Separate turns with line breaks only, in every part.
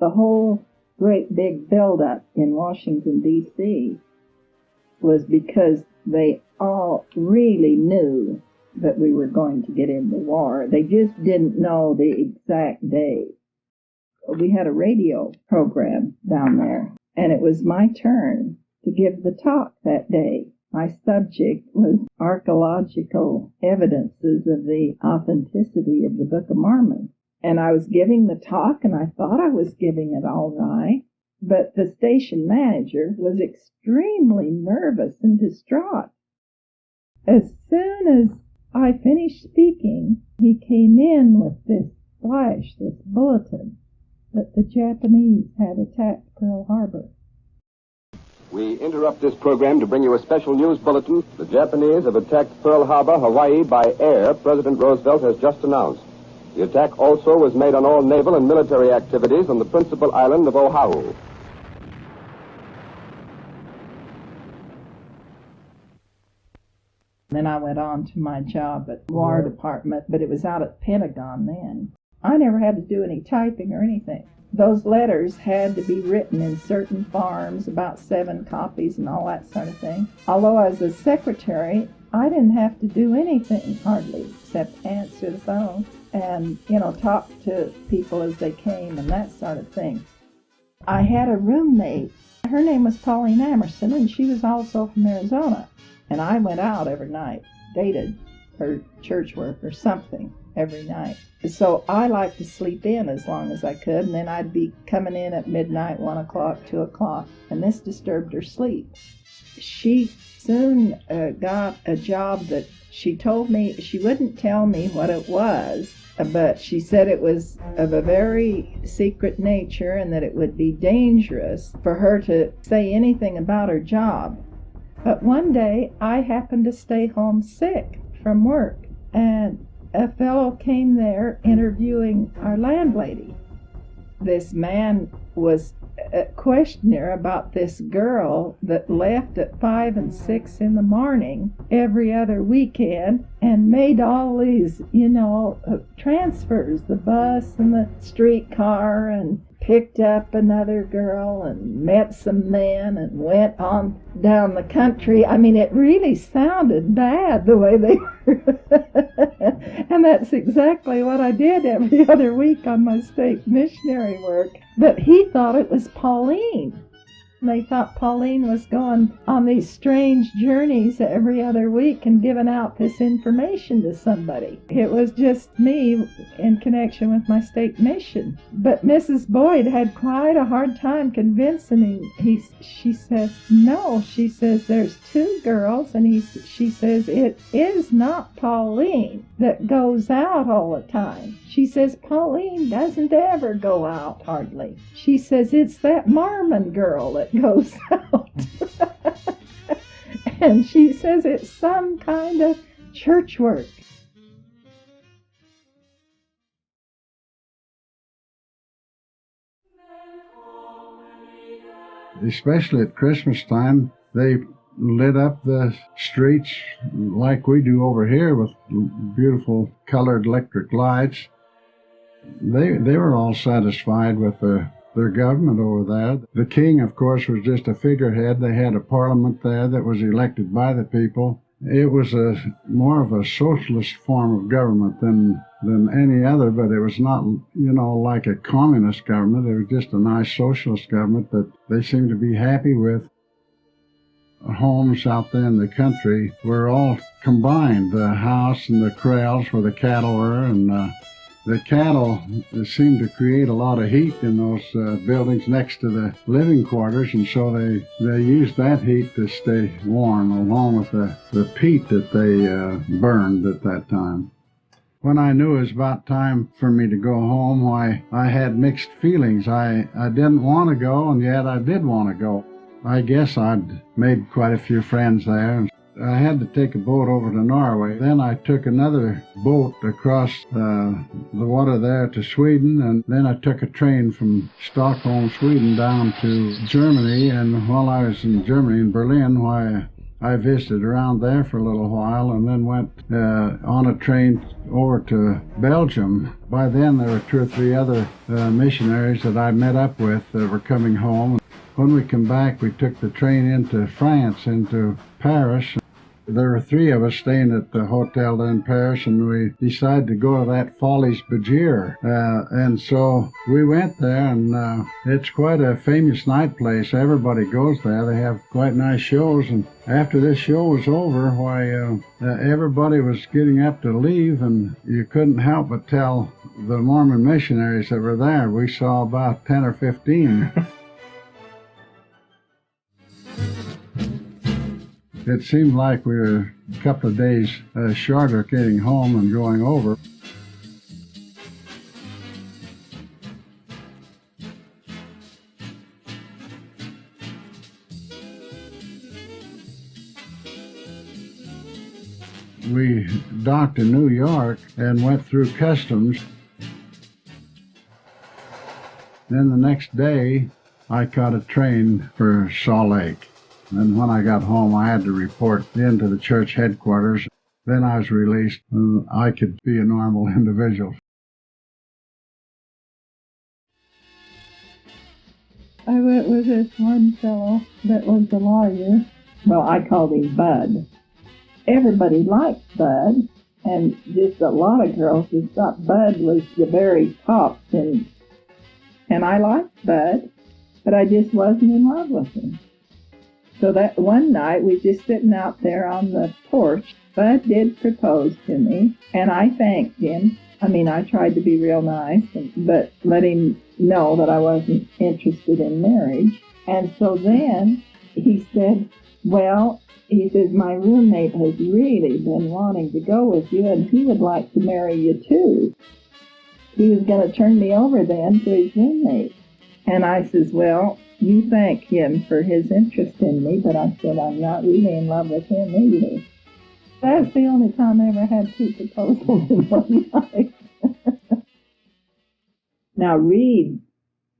the whole great big buildup in Washington, D.C. was because they all really knew that we were going to get into war. They just didn't know the exact day. We had a radio program down there, and it was my turn to give the talk that day. My subject was archaeological evidences of the authenticity of the Book of Mormon. And I was giving the talk, and I thought I was giving it all right, but the station manager was extremely nervous and distraught. As soon as I finished speaking, he came in with this flash, this bulletin, that the Japanese had attacked Pearl Harbor.
We interrupt this program to bring you a special news bulletin. The Japanese have attacked Pearl Harbor, Hawaii, by air, President Roosevelt has just announced. The attack also was made on all naval and military activities on the principal island of Oahu.
Then I went on to my job at the War Department, but it was out at Pentagon then. I never had to do any typing or anything. Those letters had to be written in certain forms, about 7 copies and all that sort of thing. Although as a secretary, I didn't have to do anything hardly except answer the phone and, talk to people as they came and that sort of thing. I had a roommate. Her name was Pauline Emerson, and she was also from Arizona. And I went out every night, dated her church work or something every night. So I liked to sleep in as long as I could, and then I'd be coming in at midnight, 1 o'clock, 2 o'clock, and this disturbed her sleep. She soon got a job that she told me, she wouldn't tell me what it was, but she said it was of a very secret nature and that it would be dangerous for her to say anything about her job. But one day I happened to stay home sick from work, and a fellow came there interviewing our landlady. This man was questioning her about this girl that left at 5 and 6 in the morning every other weekend and made all these, transfers, the bus and the streetcar, and picked up another girl and met some men and went on down the country. I mean, it really sounded bad the way they were. And that's exactly what I did every other week on my state missionary work. But he thought it was Pauline. They thought Pauline was going on these strange journeys every other week and giving out this information to somebody. It was just me in connection with my state mission. But Mrs. Boyd had quite a hard time convincing him. She says, no, she says, there's 2 girls, and she says, it is not Pauline that goes out all the time. She says, Pauline doesn't ever go out, hardly. She says, it's that Mormon girl that goes out. And she says it's some kind of church work.
Especially at Christmas time, they lit up the streets like we do over here with beautiful colored electric lights. They were all satisfied with their government over there. The king, of course, was just a figurehead. They had a parliament there that was elected by the people. It was more of a socialist form of government than any other, but it was not, like a communist government. It was just a nice socialist government that they seemed to be happy with. Homes out there in the country were all combined. The house and the corrals where the cattle were, and the cattle seemed to create a lot of heat in those buildings next to the living quarters, and so they used that heat to stay warm, along with the peat that they burned at that time. When I knew it was about time for me to go home, why, I had mixed feelings. I didn't want to go, and yet I did want to go. I guess I'd made quite a few friends there. I had to take a boat over to Norway. Then I took another boat across the water there to Sweden, and then I took a train from Stockholm, Sweden, down to Germany. And while I was in Germany, in Berlin, why, I visited around there for a little while and then went on a train over to Belgium. By then there were 2 or 3 other missionaries that I met up with that were coming home. When we came back, we took the train into France, into Paris. There were 3 of us staying at the hotel in Paris, and we decided to go to that Folies Bergère. And so we went there, and it's quite a famous night place. Everybody goes there. They have quite nice shows. And after this show was over, why, everybody was getting up to leave, and you couldn't help but tell the Mormon missionaries that were there. We saw about 10 or 15. It seemed like we were a couple of days shorter getting home and going over. We docked in New York and went through customs. Then the next day, I caught a train for Salt Lake. And when I got home, I had to report into the church headquarters. Then I was released, and I could be a normal individual.
I went with this one fellow that was a lawyer. Well, I called him Bud. Everybody liked Bud, and just a lot of girls just thought Bud was the very top. And I liked Bud, but I just wasn't in love with him. So that one night, we just sitting out there on the porch. Bud did propose to me, and I thanked him. I mean, I tried to be real nice, but let him know that I wasn't interested in marriage. And so then he said, well, he says, my roommate has really been wanting to go with you, and he would like to marry you too. He was going to turn me over then to his roommate. And I says, well, you thank him for his interest in me, but I said I'm not really in love with him either. That's the only time I ever had 2 proposals in one night. Now, Reed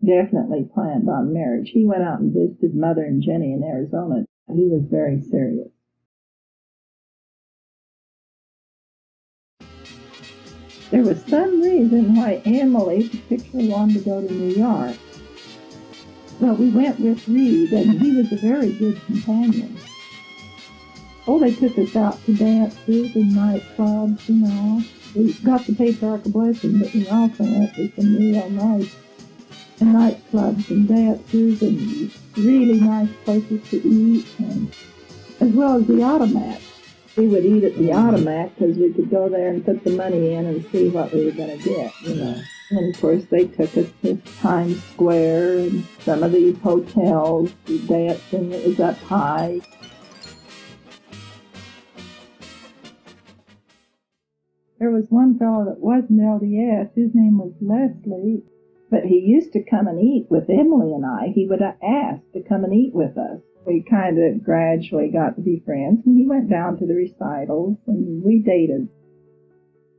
definitely planned on marriage. He went out and visited Mother and Jenny in Arizona. He was very serious. There was some reason why Emily particularly wanted to go to New York. Well, we went with Reed, and he was a very good companion. Oh, they took us out to dances and nightclubs, you know. We got the patriarchal blessing, but we also went to some real nice nightclubs and dances and really nice places to eat, and as well as the automat. We would eat at the automat because we could go there and put the money in and see what we were going to get, you know. And, of course, they took us to Times Square and some of these hotels. We danced, and it was up high. There was one fellow that wasn't LDS. His name was Leslie. But he used to come and eat with Emily and I. He would ask to come and eat with us. We kind of gradually got to be friends, and he went down to the recitals, and we dated.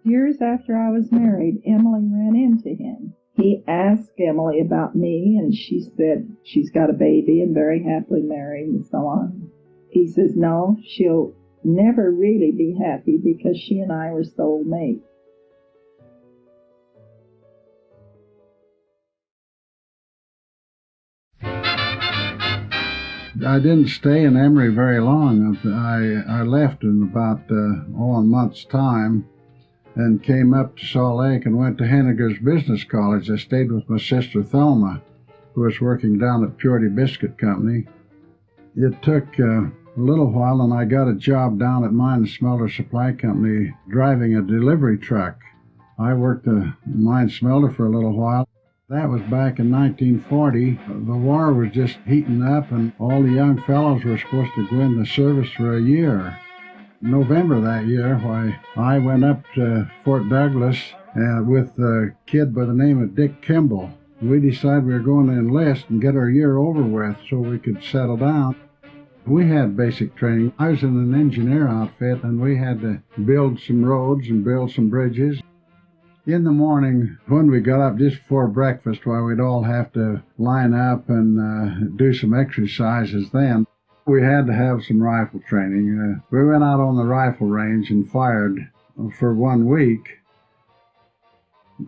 Years after I was married, Emily ran into him. He asked Emily about me, and she said she's got a baby and very happily married and so on. He says, no, she'll never really be happy because she and I were soulmates.
I didn't stay in Emory very long. I left in about a month's time and came up to Salt Lake and went to Henniger's Business College. I stayed with my sister Thelma, who was working down at Purity Biscuit Company. It took a little while, and I got a job down at Mine Smelter Supply Company driving a delivery truck. I worked a mine smelter for a little while. That was back in 1940. The war was just heating up, and all the young fellows were supposed to go in the service for a year. In November that year, I went up to Fort Douglas with a kid by the name of Dick Kimball. We decided we were going to enlist and get our year over with so we could settle down. We had basic training. I was in an engineer outfit, and we had to build some roads and build some bridges. In the morning, when we got up just before breakfast, we'd all have to line up and do some exercises then. We had to have some rifle training. We went out on the rifle range and fired for 1 week.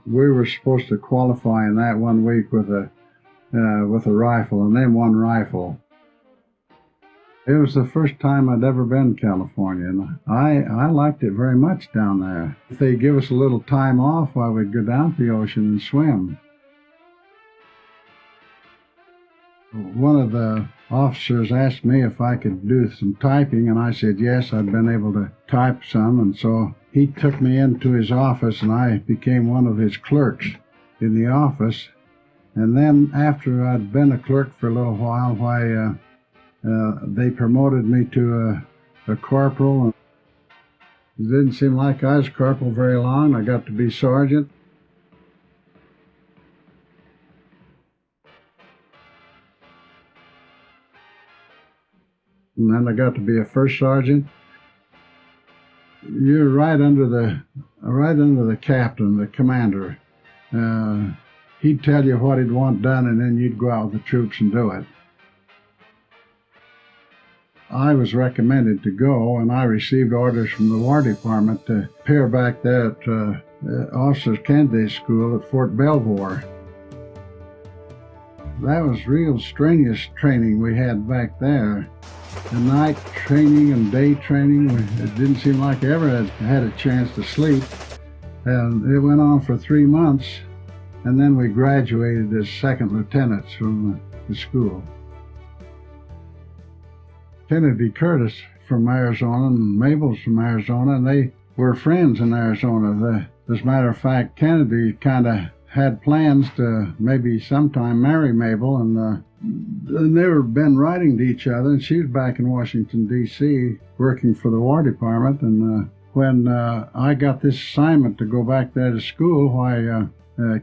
We were supposed to qualify in that 1 week with a rifle, and then one rifle. It was the first time I'd ever been to California, and I liked it very much down there. If they'd give us a little time off, I would go down to the ocean and swim. One of the officers asked me if I could do some typing, and I said yes, I'd been able to type some, and so he took me into his office, and I became one of his clerks in the office. And then after I'd been a clerk for a little while, they promoted me to a corporal. It didn't seem like I was corporal very long. I got to be sergeant. And then I got to be a first sergeant. You're right under the captain, the commander. He'd tell you what he'd want done, and then you'd go out with the troops and do it. I was recommended to go, and I received orders from the War Department to appear back there at Officers Candidate School at Fort Belvoir. That was real strenuous training we had back there. The night training and day training, it didn't seem like I ever had a chance to sleep. And it went on for 3 months, and then we graduated as second lieutenants from the school. Kennedy Curtis from Arizona and Mabel's from Arizona, and they were friends in Arizona. As a matter of fact, Kennedy kind of had plans to maybe sometime marry Mabel, and they were been writing to each other, and she was back in Washington, D.C., working for the War Department. And when I got this assignment to go back there to school,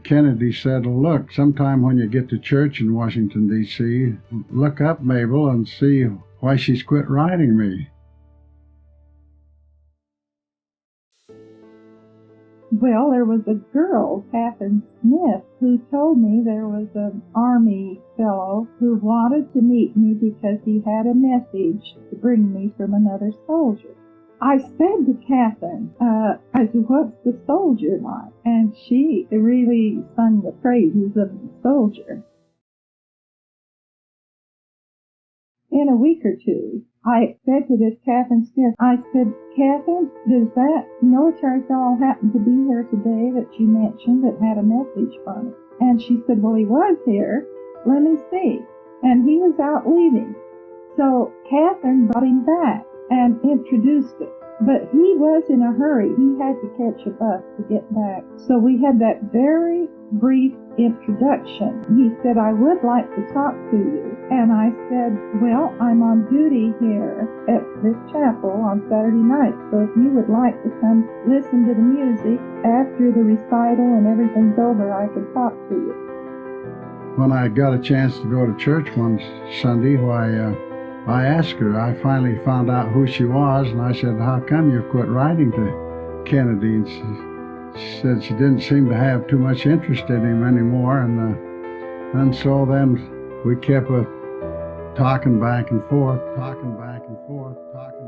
Kennedy said, look, sometime when you get to church in Washington, D.C., look up Mabel and see why she's quit writing me.
Well, there was a girl, Catherine Smith, who told me there was an Army fellow who wanted to meet me because he had a message to bring me from another soldier. I said to Catherine, I said, what's the soldier like? And she really sung the praises of the soldier. In a week or two, I said to this Catherine Smith, I said, Catherine, does that military fellow happen to be here today that you mentioned that had a message for me? And she said, well, he was here. Let me see. And he was out leaving. So Catherine brought him back and introduced us. But he was in a hurry. He had to catch a bus to get back. So we had that very brief introduction. He said, I would like to talk to you. And I said, well, I'm on duty here at this chapel on Saturday night. So if you would like to come listen to the music after the recital and everything's over, I could talk to you.
When I got a chance to go to church one Sunday, I asked her, I finally found out who she was, and I said, how come you quit writing to Kennedy? And she said she didn't seem to have too much interest in him anymore, and so then we kept talking back and forth, talking back and forth, talking